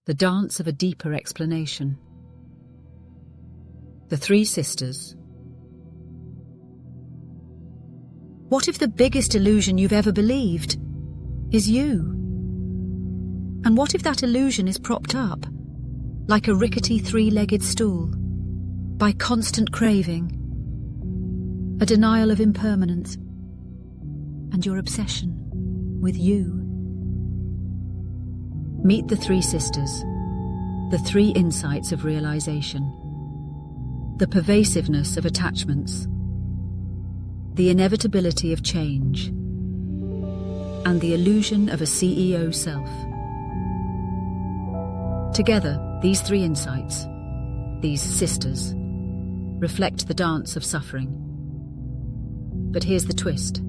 the dance of a deeper explanation. The Three Sisters. What if the biggest illusion you've ever believed is you? And what if that illusion is propped up, like a rickety three-legged stool, by constant craving, a denial of impermanence, and your obsession with you? Meet the Three Sisters, the three insights of realization: the pervasiveness of attachments, the inevitability of change, and the illusion of a CEO self. Together, these three insights, these sisters, reflect the dance of suffering. But here's the twist: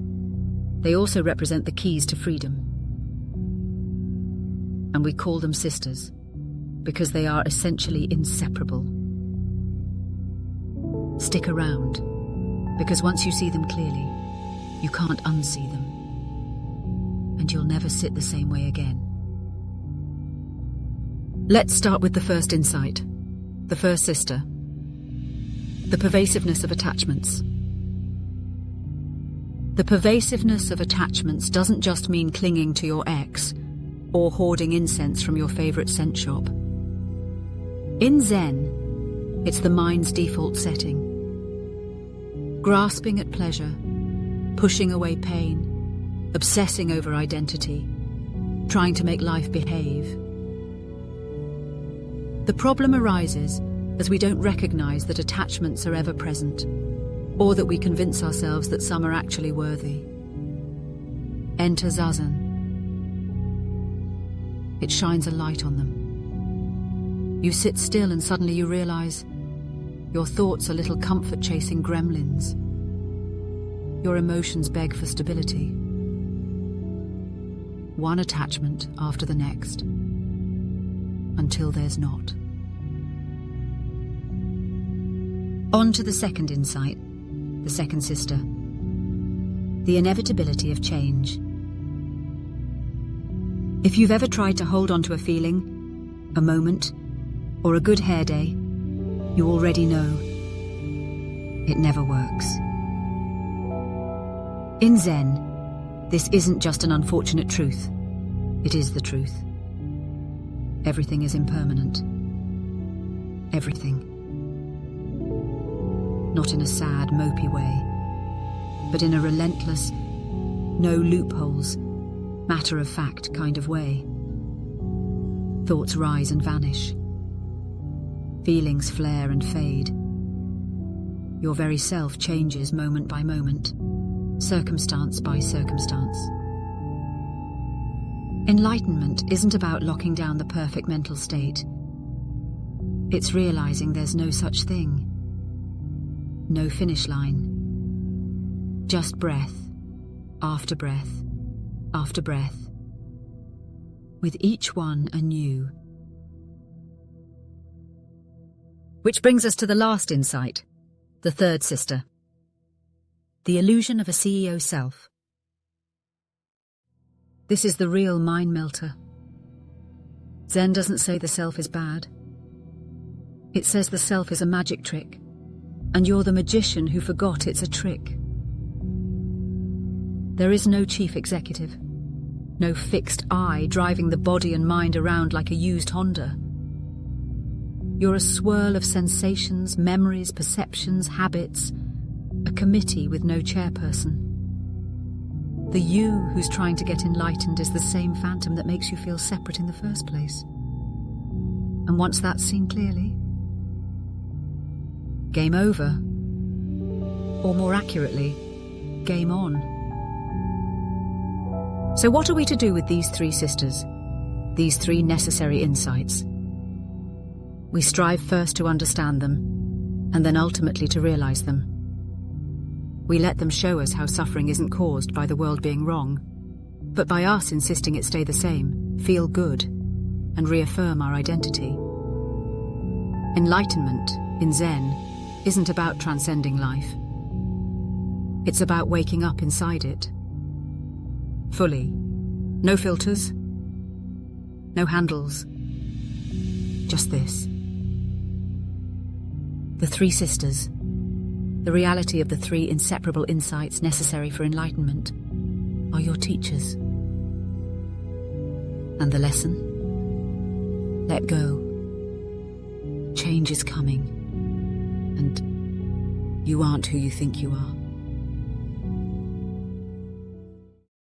they also represent the keys to freedom. And we call them sisters because they are essentially inseparable. Stick around, because once you see them clearly, you can't unsee them, and you'll never sit the same way again. Let's start with the first insight, the first sister, the pervasiveness of attachments. The pervasiveness of attachments doesn't just mean clinging to your ex or hoarding incense from your favorite scent shop. In Zen, it's the mind's default setting. Grasping at pleasure, pushing away pain, obsessing over identity, trying to make life behave. The problem arises as we don't recognize that attachments are ever present, or that we convince ourselves that some are actually worthy. Enter zazen. It shines a light on them. You sit still and suddenly you realize your thoughts are little comfort-chasing gremlins. Your emotions beg for stability. One attachment after the next, until there's not. On to the second insight, the second sister, the inevitability of change. If you've ever tried to hold on to a feeling, a moment, or a good hair day, you already know it never works. In Zen, this isn't just an unfortunate truth, it is the truth. Everything is impermanent. Everything. Not in a sad, mopey way, but in a relentless, no loopholes, matter-of-fact kind of way. Thoughts rise and vanish. Feelings flare and fade. Your very self changes moment by moment, circumstance by circumstance. Enlightenment isn't about locking down the perfect mental state. It's realizing there's no such thing. No finish line. Just breath, after breath, after breath. With each one anew. Which brings us to the last insight, the third sister. The illusion of a CEO self. This is the real mind melter. Zen doesn't say the self is bad. It says the self is a magic trick, and you're the magician who forgot it's a trick. There is no chief executive, no fixed I driving the body and mind around like a used Honda. You're a swirl of sensations, memories, perceptions, habits, a committee with no chairperson. The you who's trying to get enlightened is the same phantom that makes you feel separate in the first place. And once that's seen clearly, game over. Or more accurately, game on. So what are we to do with these three sisters, these three necessary insights? We strive first to understand them, and then ultimately to realize them. We let them show us how suffering isn't caused by the world being wrong, but by us insisting it stay the same, feel good, and reaffirm our identity. Enlightenment, in Zen, isn't about transcending life. It's about waking up inside it. Fully. No filters. No handles. Just this. The three sisters, the reality of the three inseparable insights necessary for enlightenment, are your teachers. And the lesson? Let go. Change is coming, and you aren't who you think you are.